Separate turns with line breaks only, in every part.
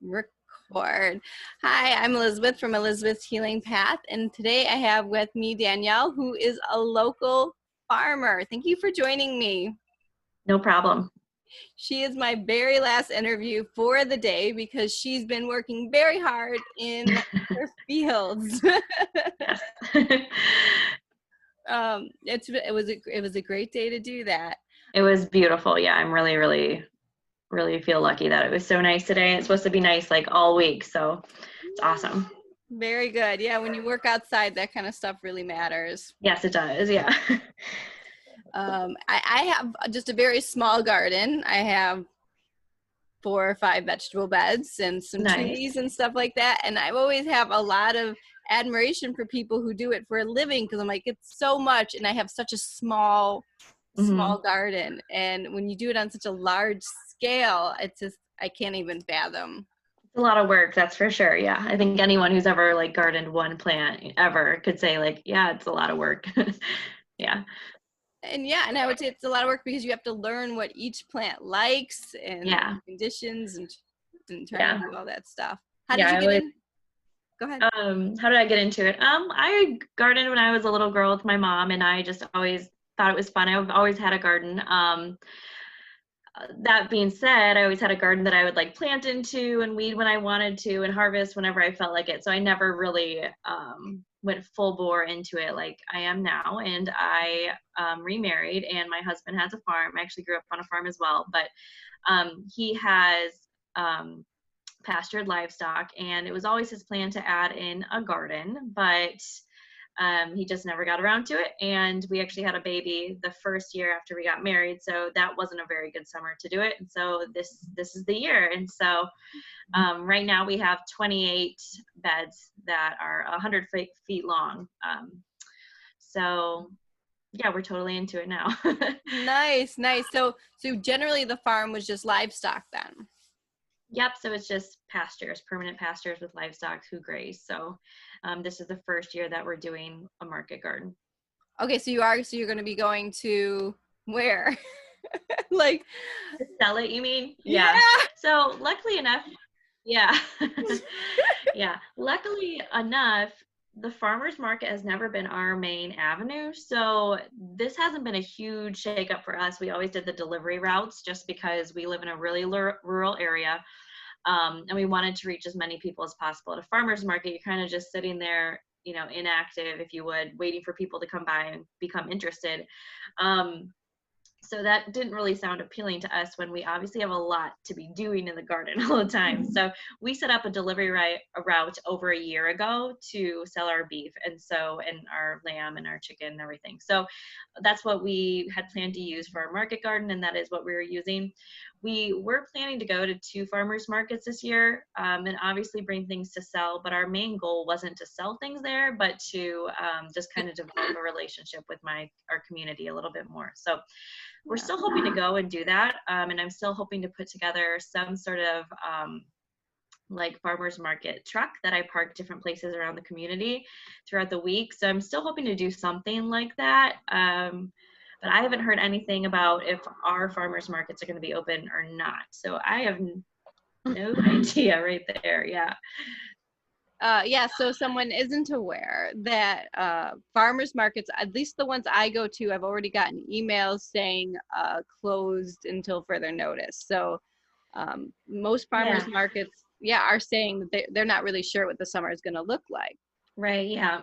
Record. Hi, I'm Elizabeth from Elizabeth's Healing Path, and today I have with me Danielle, who is a local farmer. Thank you for joining me.
No problem.
She is my very last interview for the day because she's been working very hard in her fields.
Yes.
It was a great day to do that.
It was beautiful. Yeah, I'm really feel lucky that it was so nice today. It's supposed to be nice like all week, so it's awesome.
Very good. Yeah, when you work outside, that kind of stuff really matters.
Yes, it does. Yeah.
I have just a very small garden. I have 4 or 5 vegetable beds and some
Nice.
trees and stuff like that. And I always have a lot of admiration for people who do it for a living because I'm like, it's so much, and I have such a small
Mm-hmm.
garden. And when you do it on such a large scale, it's just I can't even fathom.
It's a lot of work, that's for sure. Yeah. I think anyone who's ever like gardened one plant ever could say like, yeah, it's a lot of work. Yeah.
And yeah, and I would say it's a lot of work because you have to learn what each plant likes and
Yeah.
conditions and try
Yeah.
to do all that stuff. How did
Yeah.
you get in? Go ahead.
How did I get into it? I gardened when I was a little girl with my mom, and I just always thought it was fun. I've always had a garden. That being said, I always had a garden that I would like plant into and weed when I wanted to and harvest whenever I felt like it. So I never really went full bore into it like I am now. And I remarried, and my husband has a farm. I actually grew up on a farm as well, but he has pastured livestock, and it was always his plan to add in a garden, but he just never got around to it. And we actually had a baby the first year after we got married, so that wasn't a very good summer to do it. And so this is the year. And so right now we have 28 beds that are 100 feet long. So yeah, we're totally into it now.
Nice. So generally the farm was just livestock then.
Yep, so it's just pastures, permanent pastures with livestock who graze. So this is the first year that we're doing a market garden.
Okay, so you're going to be going to where? Like,
To sell it, you mean?
yeah.
Yeah. So luckily enough, yeah. Yeah. Luckily enough, the farmers market has never been our main avenue. So this hasn't been a huge shakeup for us. We always did the delivery routes just because we live in a really rural area. And we wanted to reach as many people as possible. At a farmer's market, you're kind of just sitting there, inactive, if you would, waiting for people to come by and become interested. So that didn't really sound appealing to us when we obviously have a lot to be doing in the garden all the time. So we set up a delivery route over a year ago to sell our beef and our lamb and our chicken and everything. So that's what we had planned to use for our market garden, and that is what we were using. We were planning to go to 2 farmers markets this year, and obviously bring things to sell, but our main goal wasn't to sell things there, but to just kind of develop a relationship with our community a little bit more. So we're still hoping to go and do that. And I'm still hoping to put together some sort of like farmers market truck that I park different places around the community throughout the week. So I'm still hoping to do something like that. But I haven't heard anything about if our farmers markets are going to be open or not. So I have no idea right there. Yeah.
Yeah, so someone isn't aware that farmers markets, at least the ones I go to, I've already gotten emails saying closed until further notice. So most farmers markets, are saying that they're not really sure what the summer is going to look like.
Right, yeah.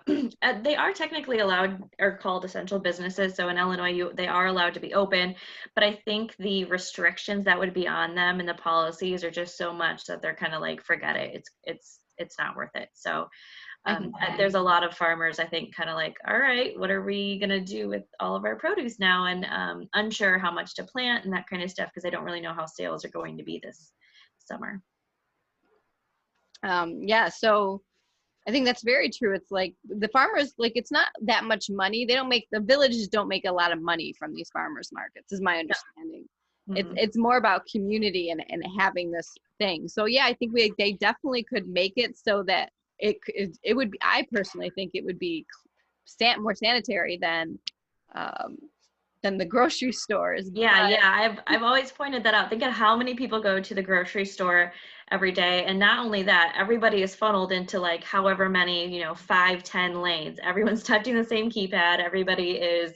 They are technically allowed or called essential businesses. So in Illinois, they are allowed to be open, but I think the restrictions that would be on them and the policies are just so much that they're kind of like, forget it. It's not worth it. So there's a lot of farmers, I think, kind of like, all right, what are we going to do with all of our produce now? And unsure how much to plant and that kind of stuff, because I don't really know how sales are going to be this summer.
So I think that's very true. It's like the farmers, like, it's not that much money. The villages don't make a lot of money from these farmers markets, is my understanding.
Mm-hmm.
It's more about community and having this thing. So yeah, I think they definitely could make it so that it would be, I personally think it would be more sanitary than than the grocery stores.
Yeah,
But
yeah. I've always pointed that out. Think of how many people go to the grocery store every day. And not only that, everybody is funneled into like however many, 5, 10 lanes. Everyone's touching the same keypad. Everybody is,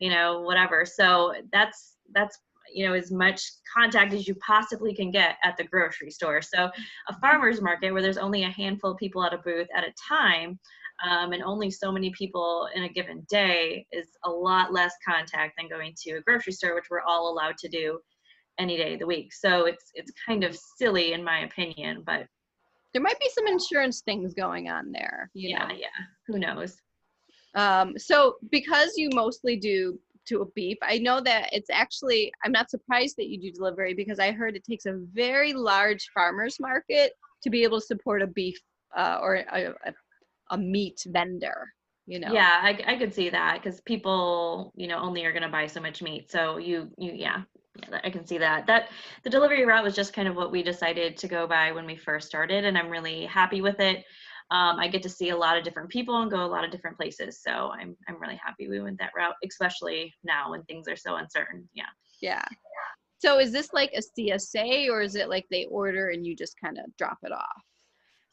whatever. So that's as much contact as you possibly can get at the grocery store. So a farmer's market where there's only a handful of people at a booth at a time, and only so many people in a given day is a lot less contact than going to a grocery store, which we're all allowed to do any day of the week. So it's kind of silly in my opinion, but
there might be some insurance things going on there,
yeah, who knows?
So because you mostly do to a beef, I know that it's actually, I'm not surprised that you do delivery because I heard it takes a very large farmer's market to be able to support a beef or a meat vendor,
Yeah, I could see that because people, only are going to buy so much meat. So yeah, I can see that. That the delivery route was just kind of what we decided to go by when we first started, and I'm really happy with it. I get to see a lot of different people and go a lot of different places. So I'm really happy we went that route, especially now when things are so uncertain. Yeah.
Yeah. So is this like a CSA or is it like they order and you just kind of drop it off?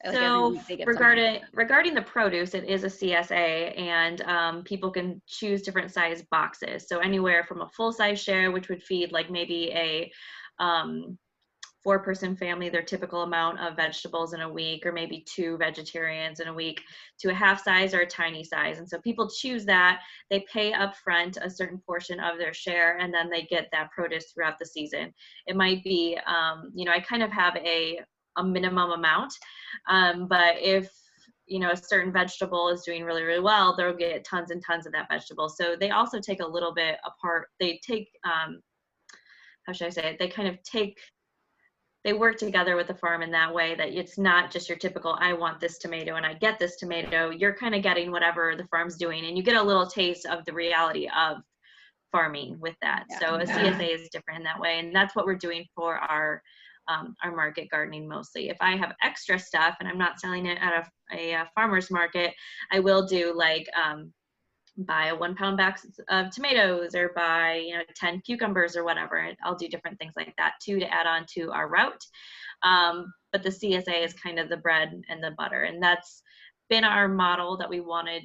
Like every
So
week they get something.
regarding the produce, it is a CSA, and people can choose different size boxes. So anywhere from a full size share, which would feed like maybe a 4-person family, their typical amount of vegetables in a week, or maybe 2 vegetarians in a week, to a half size or a tiny size. And so people choose that. They pay upfront a certain portion of their share, and then they get that produce throughout the season. It might be, I kind of have a minimum amount, but if a certain vegetable is doing really, really well, they'll get tons and tons of that vegetable. So they also take a little bit apart. They take, how should I say it? They work together with the farm in that way that it's not just your typical, I want this tomato and I get this tomato. You're kind of getting whatever the farm's doing, and you get a little taste of the reality of farming with that.
Yeah.
So a CSA is different in that way. And that's what we're doing for our market gardening mostly. If I have extra stuff and I'm not selling it at a farmer's market, I will do like, buy a 1-pound box of tomatoes or buy 10 cucumbers or whatever. I'll do different things like that too to add on to our route, but the CSA is kind of the bread and the butter, and that's been our model that we wanted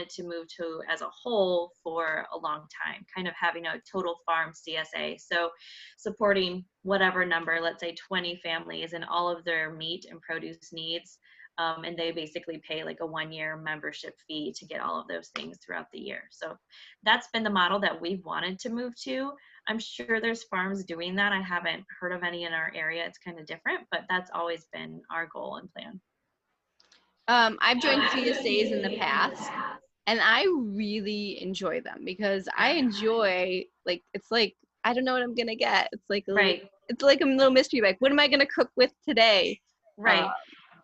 to move to as a whole for a long time, kind of having a total farm CSA. So supporting whatever number, let's say 20 families and all of their meat and produce needs. And they basically pay like a 1-year membership fee to get all of those things throughout the year. So that's been the model that we wanted to move to. I'm sure there's farms doing that. I haven't heard of any in our area. It's kind of different, but that's always been our goal and plan.
I've joined CSAs in the past and I really enjoy them because I enjoy, like, it's like, I don't know what I'm going to get. It's like
Right.
it's like a little mystery, like, what am I going to cook with today?
Right.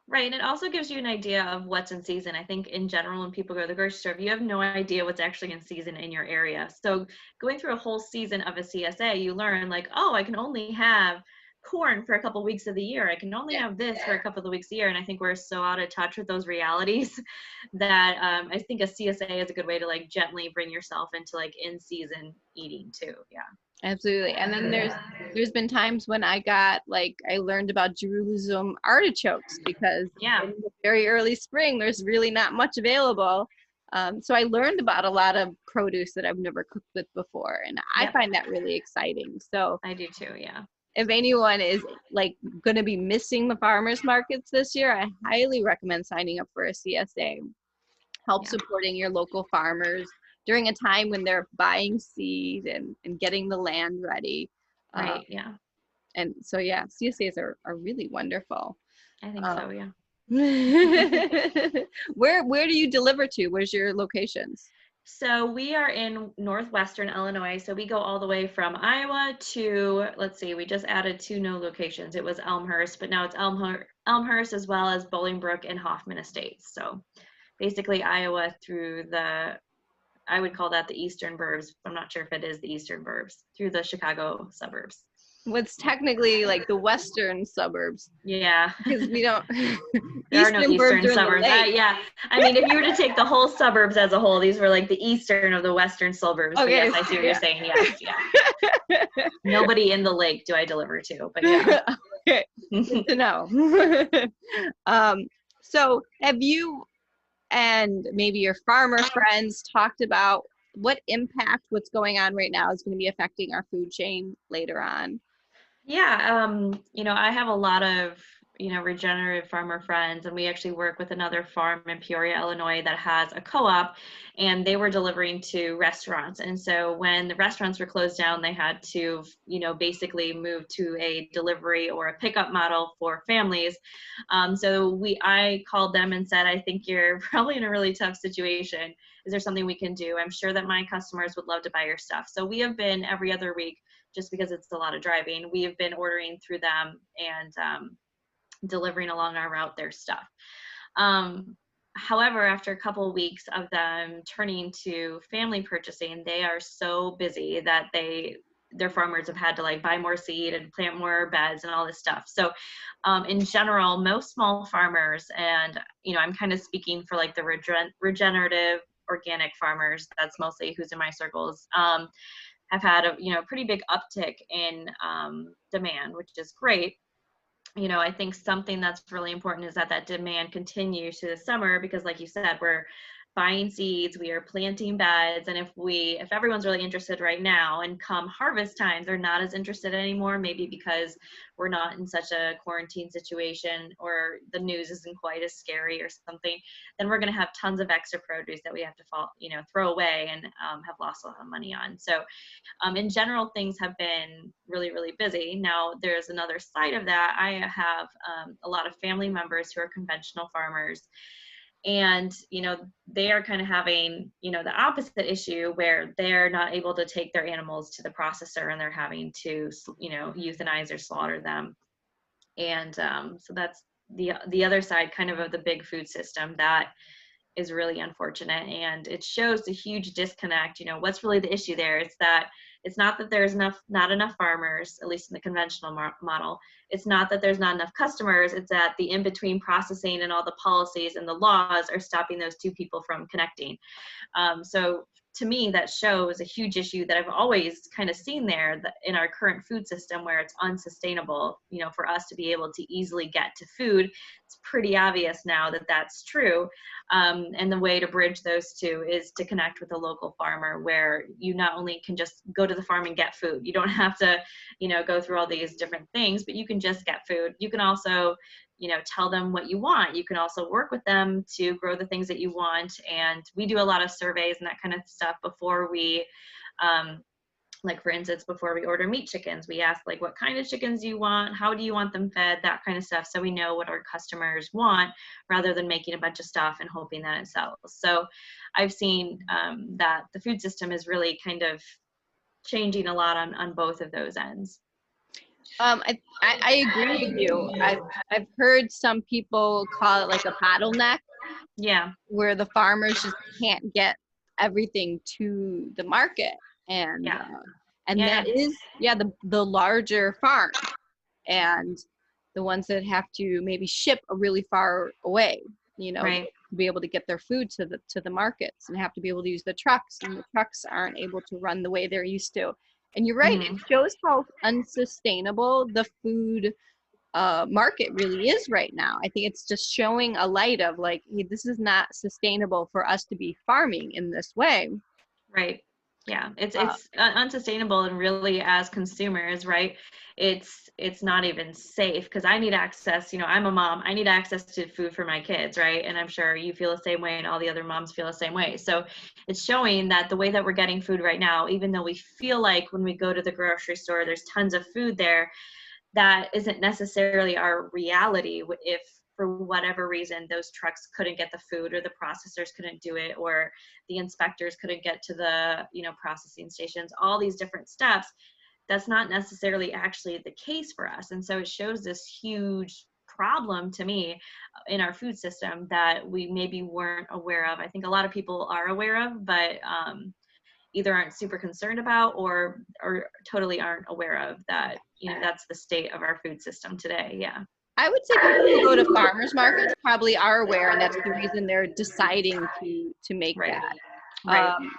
Right. And it also gives you an idea of what's in season. I think in general, when people go to the grocery store, you have no idea what's actually in season in your area. So going through a whole season of a CSA, you learn like, oh, I can only have corn for a couple of weeks of the year. I can only have this for a couple of weeks a year. And I think we're so out of touch with those realities that I think a CSA is a good way to like gently bring yourself into like in season eating too. Yeah.
Absolutely. And then there's been times when I learned about Jerusalem artichokes because
Yeah.
in the very early spring there's really not much available. So I learned about a lot of produce that I've never cooked with before, and I find that really exciting. So
I do too. Yeah.
if anyone is like going to be missing the farmers markets this year, I highly recommend signing up for a CSA. Help supporting your local farmers during a time when they're buying seed and getting the land ready.
Right. Yeah.
And so, yeah, CSAs are really wonderful.
I think so. Yeah.
Where do you deliver to? Where's your locations?
So we are in northwestern Illinois. So we go all the way from Iowa to, let's see, we just added 2 new locations. It was Elmhurst, but now it's Elmhurst as well as Bolingbrook and Hoffman Estates. So basically Iowa through I would call that the eastern burbs. I'm not sure if it is the eastern burbs, through the Chicago suburbs.
what's technically like the western suburbs,
Yeah.
because we don't
There are no
eastern burbs
eastern
are in the
suburbs.
lake.
Yeah. I mean, if you were to take the whole suburbs as a whole, these were like the eastern of the western suburbs. But
Okay,
yes, I see what you're
yeah.
saying. Yes. Yeah. Nobody in the lake do I deliver to, but yeah.
Okay, good to know. um, so have you and maybe your farmer friends talked about what impact what's going on right now is going to be affecting our food chain later on?
Yeah, I have a lot of, regenerative farmer friends, and we actually work with another farm in Peoria, Illinois that has a co-op, and they were delivering to restaurants. And so when the restaurants were closed down, they had to, basically move to a delivery or a pickup model for families. I called them and said, I think you're probably in a really tough situation. Is there something we can do? I'm sure that my customers would love to buy your stuff. So we have been every other week, just because it's a lot of driving, we have been ordering through them and delivering along our route their stuff. However, after a couple of weeks of them turning to family purchasing, they are so busy that their farmers have had to like buy more seed and plant more beds and all this stuff. So in general, most small farmers, and I'm kind of speaking for like the regenerative organic farmers, that's mostly who's in my circles, have had a pretty big uptick in demand, which is great. I think something that's really important is that that demand continues to the summer, because like you said, we're buying seeds, we are planting beds, and if everyone's really interested right now, and come harvest times they're not as interested anymore, maybe because we're not in such a quarantine situation or the news isn't quite as scary or something, then we're going to have tons of extra produce that we have to throw away and have lost a lot of money on. So in general, things have been really, really busy. Now, there's another side of that. I have a lot of family members who are conventional farmers, and they are kind of having the opposite issue, where they're not able to take their animals to the processor and they're having to euthanize or slaughter them. And so that's the other side kind of the big food system that is really unfortunate, and it shows a huge disconnect. What's really the issue there? It's not that there's not enough farmers, at least in the conventional model. It's not that there's not enough customers. It's that the in-between processing and all the policies and the laws are stopping those two people from connecting. So to me, that shows a huge issue that I've always kind of seen there, that in our current food system, where it's unsustainable, for us to be able to easily get to food. It's pretty obvious now that that's true. And the way to bridge those two is to connect with a local farmer, where you not only can just go to the farm and get food. You don't have to, go through all these different things, but you can just get food. You can also tell them what you want. You can also work with them to grow the things that you want. And we do a lot of surveys and that kind of stuff before we, like for instance, before we order meat chickens, we ask like, what kind of chickens do you want? How do you want them fed? That kind of stuff. So we know what our customers want, rather than making a bunch of stuff and hoping that it sells. So I've seen that the food system is really kind of changing a lot on both of those ends.
I agree with you. I've heard some people call it like a bottleneck,
Yeah.
where the farmers just can't get everything to the market, and
Yeah.
that is the larger farms, and the ones that have to maybe ship really far away,
Right.
to be able to get their food to the markets, and have to be able to use the trucks, and the trucks aren't able to run the way they're used to. And you're right, it shows how unsustainable the food market really is right now. I think it's just showing a light of like, hey, this is not sustainable for us to be farming in this way.
Right. Yeah, it's unsustainable, and really as consumers, right? It's not even safe, because I need access. I'm a mom. I need access to food for my kids, right? And I'm sure you feel the same way, and all the other moms feel the same way. So it's showing that the way that we're getting food right now, even though we feel like when we go to the grocery store, there's tons of food there, that isn't necessarily our reality. If for whatever reason those trucks couldn't get the food, or the processors couldn't do it, or the inspectors couldn't get to the processing stations, all these different steps, that's not necessarily actually the case for us. And so it shows this huge problem to me in our food system that we maybe weren't aware of. I think a lot of people are aware of, but either aren't super concerned about or totally aren't aware of that, that's the state of our food system today. Yeah.
I would say people who go to farmers markets probably are aware, and that's the reason they're deciding to make
Right.
that.
Right.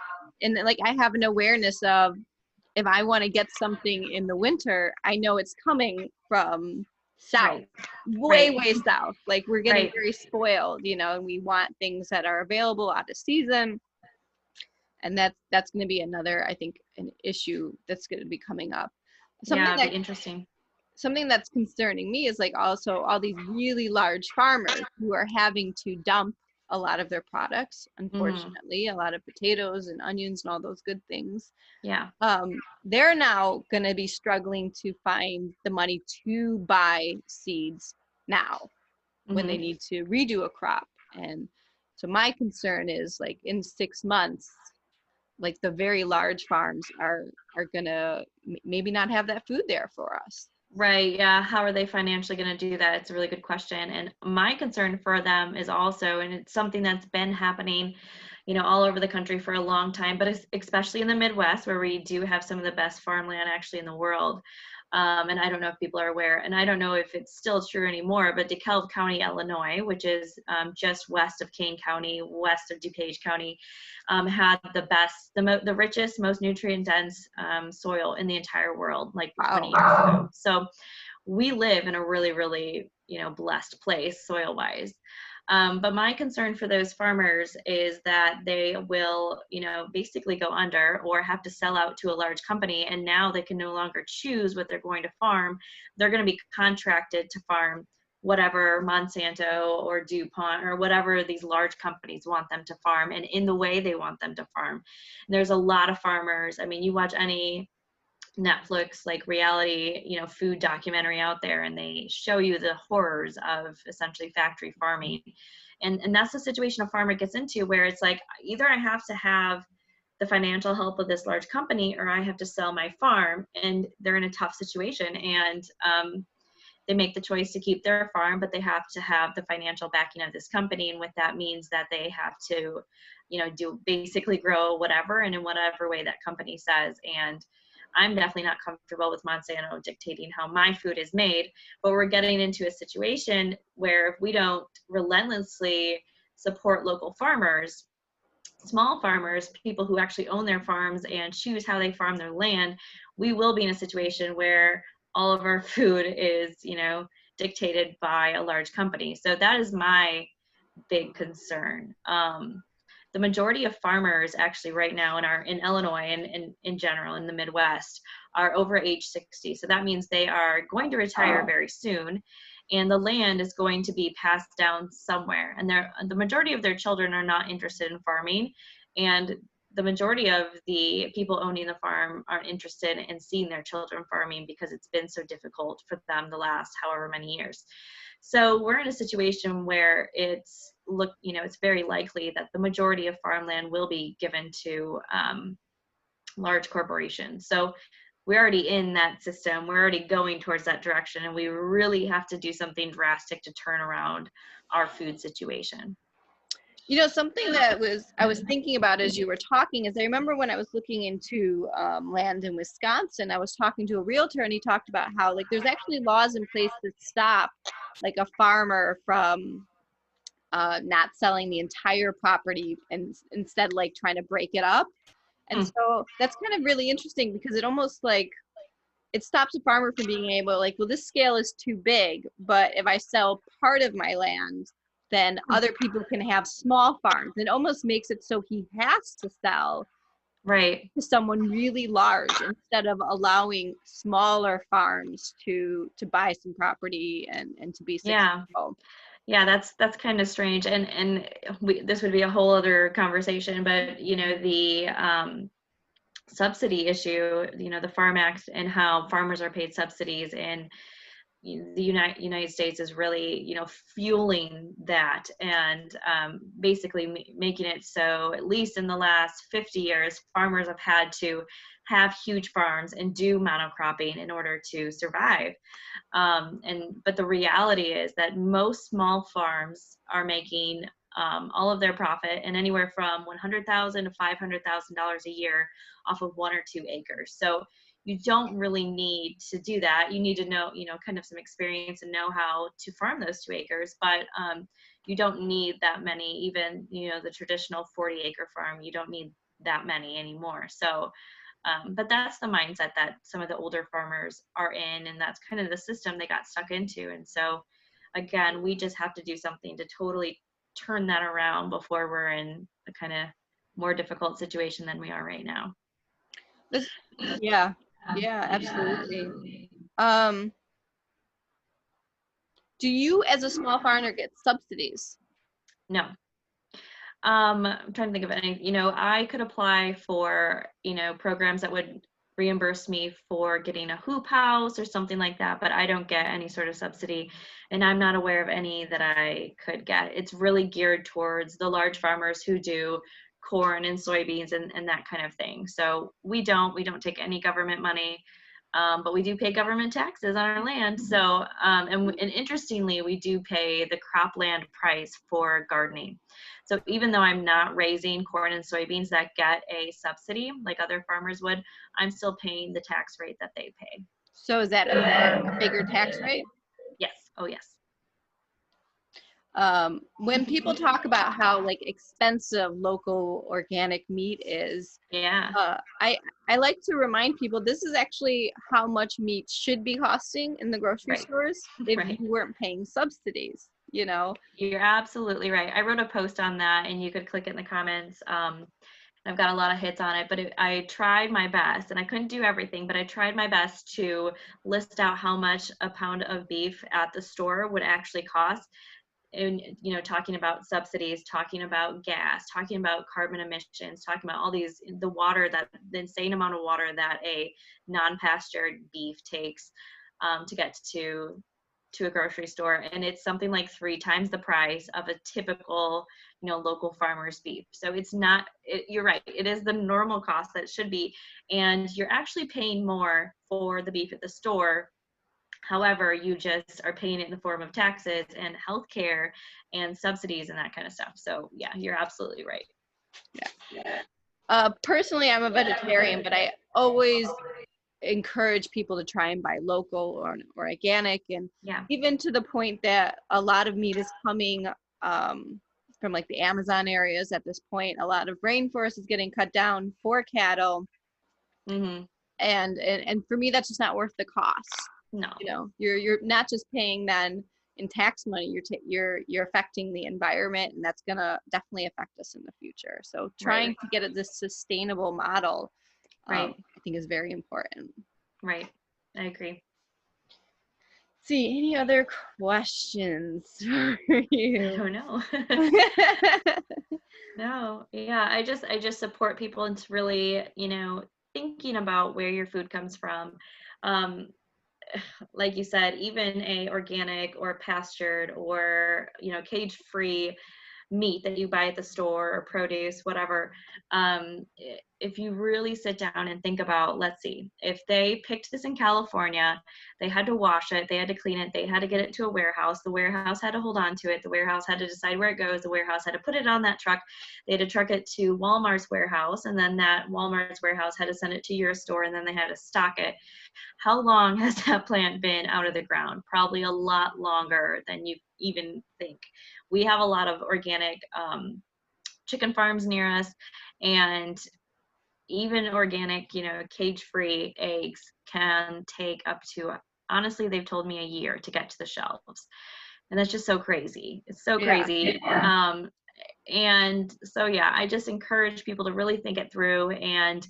And like I have an awareness of, if I want to get something in the winter, I know it's coming from south, way south. Like we're getting very spoiled, and we want things that are available out of season. And that's going to be another, I think, an issue that's going to be coming up.
It'd be interesting.
Something that's concerning me is like also all these really large farmers who are having to dump a lot of their products, unfortunately, a lot of potatoes and onions and all those good things.
Yeah.
They're now going to be struggling to find the money to buy seeds now when they need to redo a crop. And so my concern is, like, in 6 months, like the very large farms are going to maybe not have that food there for us.
Right. Yeah. How are they financially going to do that? It's a really good question. And my concern for them is also, and it's something that's been happening, all over the country for a long time, but especially in the Midwest, where we do have some of the best farmland actually in the world. And I don't know if people are aware, and I don't know if it's still true anymore, but DeKalb County, Illinois, which is just west of Kane County, west of DuPage County, had the best, the richest, most nutrient dense soil in the entire world, like 20 years ago. So we live in a really, really, blessed place soil wise. But my concern for those farmers is that they will, basically go under or have to sell out to a large company. And now they can no longer choose what they're going to farm. They're going to be contracted to farm whatever Monsanto or DuPont or whatever these large companies want them to farm, and in the way they want them to farm. And there's a lot of farmers. I mean, you watch any Netflix like reality, food documentary out there, and they show you the horrors of essentially factory farming. And that's the situation a farmer gets into, where it's like, either I have to have the financial help of this large company, or I have to sell my farm. And they're in a tough situation, and they make the choice to keep their farm, but they have to have the financial backing of this company. And what that means that they have to, do basically grow whatever and in whatever way that company says. And I'm definitely not comfortable with Monsanto dictating how my food is made, but we're getting into a situation where if we don't relentlessly support local farmers, small farmers, people who actually own their farms and choose how they farm their land, we will be in a situation where all of our food is, dictated by a large company. So that is my big concern. The majority of farmers actually right now in Illinois and in general in the Midwest are over age 60. So that means they are going to retire very soon, and the land is going to be passed down somewhere. And the majority of their children are not interested in farming, and the majority of the people owning the farm aren't interested in seeing their children farming because it's been so difficult for them the last however many years. So we're in a situation where it's very likely that the majority of farmland will be given to large corporations. So we're already in that system. We're already going towards that direction, and we really have to do something drastic to turn around our food situation.
Something that I was thinking about as you were talking is, I remember when I was looking into land in Wisconsin, I was talking to a realtor, and he talked about how, like, there's actually laws in place that stop like a farmer from not selling the entire property and instead like trying to break it up. And so that's kind of really interesting, because it almost like it stops a farmer from being able, like, well, this scale is too big, but if I sell part of my land, then other people can have small farms. It almost makes it so he has to sell
to
someone really large, instead of allowing smaller farms to buy some property and to be successful.
Yeah, that's kind of strange, and this would be a whole other conversation. But the subsidy issue, the Farm Act, and how farmers are paid subsidies, and the United States is really, fueling that, and basically making it so, at least in the last 50 years, farmers have had to have huge farms and do monocropping in order to survive. But the reality is that most small farms are making all of their profit, and anywhere from $100,000 to $500,000 a year off of 1 or 2 acres. So you don't really need to do that. You need to know, kind of some experience and know how to farm those 2 acres, but you don't need that many. Even, the traditional 40-acre farm, you don't need that many anymore. So, but that's the mindset that some of the older farmers are in, and that's kind of the system they got stuck into. And so, again, we just have to do something to totally turn that around before we're in a kind of more difficult situation than we are right now.
Yeah, absolutely. Do you, as a small farmer, get subsidies?
No. I'm trying to think of any, I could apply for, programs that would reimburse me for getting a hoop house or something like that, but I don't get any sort of subsidy, and I'm not aware of any that I could get. It's really geared towards the large farmers who do corn and soybeans and that kind of thing. So we don't take any government money. But we do pay government taxes on our land. So, and interestingly, we do pay the cropland price for gardening. So even though I'm not raising corn and soybeans that get a subsidy like other farmers would, I'm still paying the tax rate that they pay.
So is that a bigger tax rate?
Yes. Oh, yes.
When people talk about how expensive local organic meat is, I like to remind people this is actually how much meat should be costing in the grocery stores if you weren't paying subsidies.
You're absolutely right. I wrote a post on that, and you could click it in the comments. I've got a lot of hits on it, but I tried my best, and I couldn't do everything, but I tried my best to list out how much a pound of beef at the store would actually cost. And, talking about subsidies, talking about gas, talking about carbon emissions, talking about all these, the insane amount of water that a non-pastured beef takes to get to a grocery store. And it's something like 3 times the price of a typical, local farmer's beef. So it's not, you're right, it is the normal cost that it should be. And you're actually paying more for the beef at the store. However, you just are paying it in the form of taxes and healthcare and subsidies and that kind of stuff. So yeah, you're absolutely right.
Yeah. Personally, I'm a vegetarian, but I always encourage people to try and buy local or organic, and even to the point that a lot of meat is coming from the Amazon areas at this point. A lot of rainforest is getting cut down for cattle.
Mm-hmm.
And for me, that's just not worth the cost.
No.
You're not just paying then in tax money, you're affecting the environment, and that's gonna definitely affect us in the future. So trying to get at this sustainable model, I think is very important.
Right. I agree.
See, any other questions for you?
I don't know. No. Yeah. I just support people into really, thinking about where your food comes from. Like you said, even a organic or pastured or, cage-free meat that you buy at the store or produce, whatever, if you really sit down and think about, let's see, if they picked this in California, they had to wash it, they had to clean it, they had to get it to a warehouse, the warehouse had to hold on to it, the warehouse had to decide where it goes, the warehouse had to put it on that truck, they had to truck it to Walmart's warehouse, and then that Walmart's warehouse had to send it to your store, and then they had to stock it. How long has that plant been out of the ground? Probably a lot longer than you even think. We have a lot of organic chicken farms near us, and even organic, cage-free eggs can take up to, honestly, they've told me a year to get to the shelves. And that's just so crazy. It's so crazy. And so, I just encourage people to really think it through and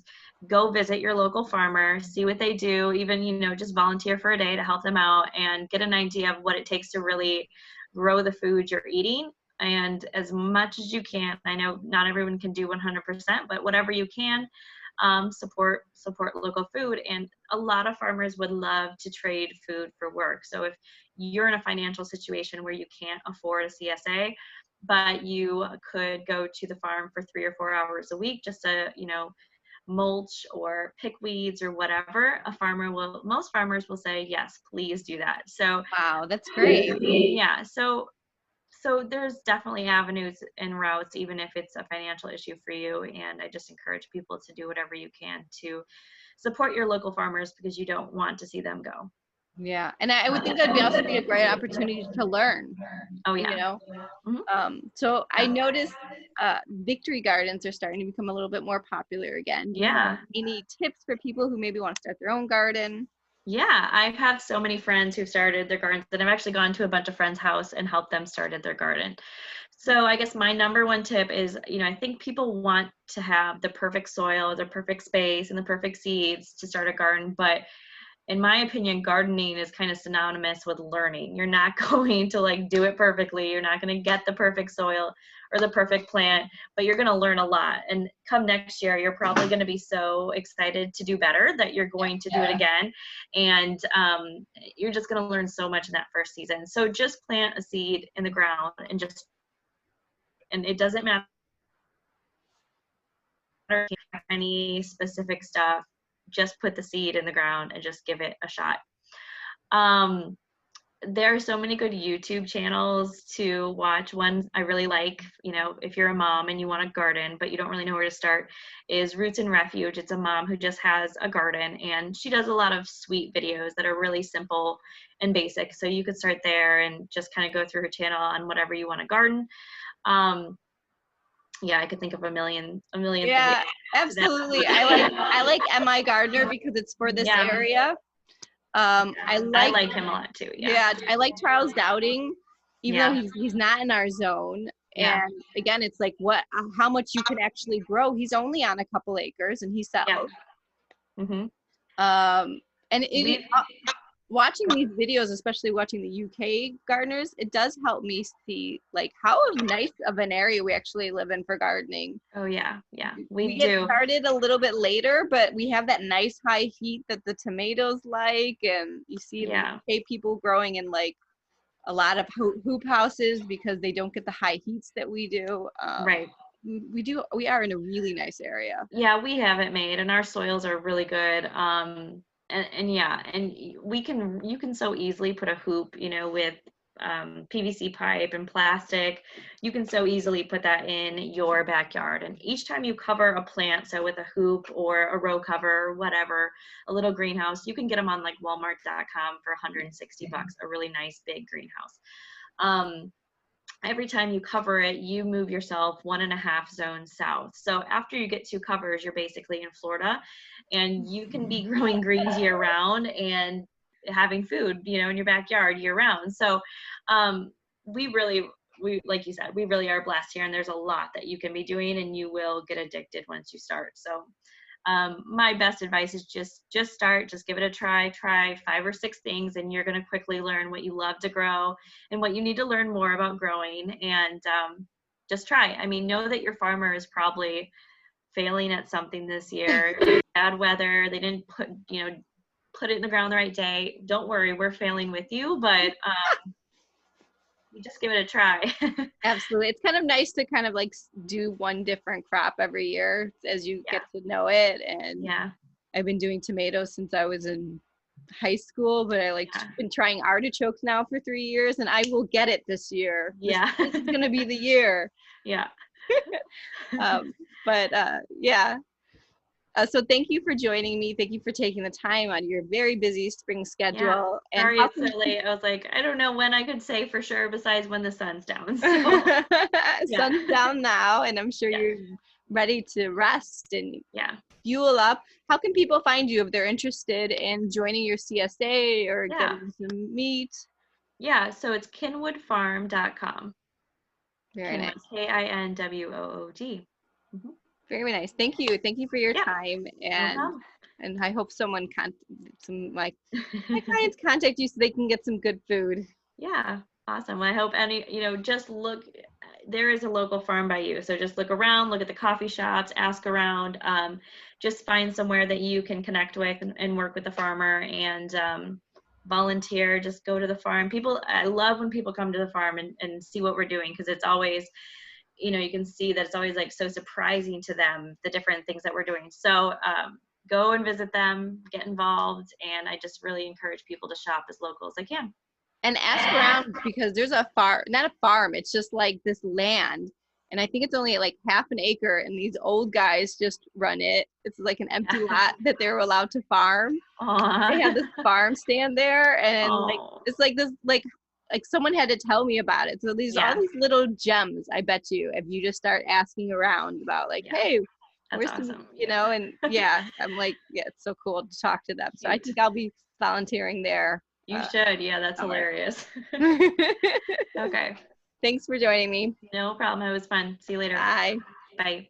go visit your local farmer, see what they do, even, just volunteer for a day to help them out and get an idea of what it takes to really grow the food you're eating. And as much as you can, I know not everyone can do 100%, but whatever you can, support local food. And a lot of farmers would love to trade food for work. So if you're in a financial situation where you can't afford a CSA, but you could go to the farm for 3 or 4 hours a week just to, mulch or pick weeds or whatever, most farmers will say, yes, please do that. So
wow, that's great.
Yeah. So so there's definitely avenues and routes, even if it's a financial issue for you. And I just encourage people to do whatever you can to support your local farmers, because you don't want to see them go.
Yeah. And I would think that'd also be a great opportunity to learn,
Oh
you
yeah.
know?
Mhm.
So I noticed victory gardens are starting to become a little bit more popular again. Do you have
Yeah.
any tips for people who maybe want to start their own garden?
Yeah, I have so many friends who've started their gardens, and I've actually gone to a bunch of friends' house and helped them started their garden. So I guess my number one tip is, I think people want to have the perfect soil, the perfect space, and the perfect seeds to start a garden. But in my opinion, gardening is kind of synonymous with learning. You're not going to like do it perfectly. You're not going to get the perfect soil or the perfect plant, but you're going to learn a lot. And come next year, you're probably going to be so excited to do better that you're going to do it again. And you're just going to learn so much in that first season. So just plant a seed in the ground and it doesn't matter any specific stuff. Just put the seed in the ground and just give it a shot. Um, there are so many good YouTube channels to watch. One I really like, if you're a mom and you want to garden, but you don't really know where to start, is Roots and Refuge. It's a mom who just has a garden, and she does a lot of sweet videos that are really simple and basic. So you could start there and just kind of go through her channel on whatever you want to garden. Yeah, I could think of a million
Yeah,
things.
absolutely. I like M.I. Gardner because it's for this
Yeah.
area. I
I
like
like him a lot too. Yeah.
I like Charles Dowding, even though
Yeah.
he's not in our zone.
Yeah.
And again, it's like how much you can actually grow. He's only on a couple acres, and he sells.
Yeah. Mhm.
And
We
watching these videos, especially watching the UK gardeners, it does help me see like how nice of an area we actually live in for gardening.
Oh yeah. Yeah.
We
We
get
do.
started a little bit later, but we have that nice high heat that the tomatoes like, and you see the
Yeah.
UK people growing in like a lot of hoop houses because they don't get the high heats that we do.
Right.
We are in a really nice area.
Yeah, we have it made, and our soils are really good. And yeah, and you can so easily put a hoop, with PVC pipe and plastic. You can so easily put that in your backyard. And each time you cover a plant, so with a hoop or a row cover, whatever, a little greenhouse, you can get them on like Walmart.com for $160, a really nice big greenhouse. Every time you cover it, you move yourself 1.5 zones south. So after you get 2 covers, you're basically in Florida, and you can be growing greens year round and having food, in your backyard year round. So we like you said, we really are blessed here, and there's a lot that you can be doing, and you will get addicted once you start. So my best advice is just start, just give it a try 5 or 6 things, and you're going to quickly learn what you love to grow and what you need to learn more about growing. And just try. I mean, know that your farmer is probably failing at something this year. Bad weather, they didn't put it in the ground the right day. Don't worry, we're failing with you, but you just give it a try.
Absolutely. It's kind of nice to kind of like do one different crop every year as you get to know it. And
Yeah.
I've been doing tomatoes since I was in high school, but I been trying artichokes now for 3 years, and I will get it this year.
Yeah.
This is going to be the year.
Yeah.
Yeah. So thank you for joining me. Thank you for taking the time out of your very busy spring schedule.
Yeah. Sorry it's so late. I was like, I don't know when I could say for sure besides when the sun's down. So.
Sun's down now, and I'm sure you're ready to rest and fuel up. How can people find you if they're interested in joining your CSA or getting some meat?
Yeah, so it's kinwoodfarm.com.
Very nice.
KINWOOD.
Mm-hmm. Very nice. Thank you. Thank you for your time. And I hope someone my clients contact you so they can get some good food.
Yeah, awesome. I hope just look, there is a local farm by you. So just look around, look at the coffee shops, ask around, just find somewhere that you can connect with and work with the farmer and volunteer, just go to the farm. I love when people come to the farm and see what we're doing, because it's always, you can see that it's always like so surprising to them, the different things that we're doing. So go and visit them, get involved, and I just really encourage people to shop as local as they can.
And ask around because there's a farm, not a farm, it's just like this land. And I think it's only like half an acre, and these old guys just run it. It's like an empty lot that they were allowed to farm. They have this farm stand there, and like it's like this like someone had to tell me about it. So these all these little gems, I bet you, if you just start asking around about like, hey,
that's
where's
awesome.
you know, and I'm like, yeah, it's so cool to talk to them. So I think I'll be volunteering there.
You should. Yeah, that's hilarious. Okay.
Thanks for joining me.
No problem. It was fun. See you later.
Bye.
Bye.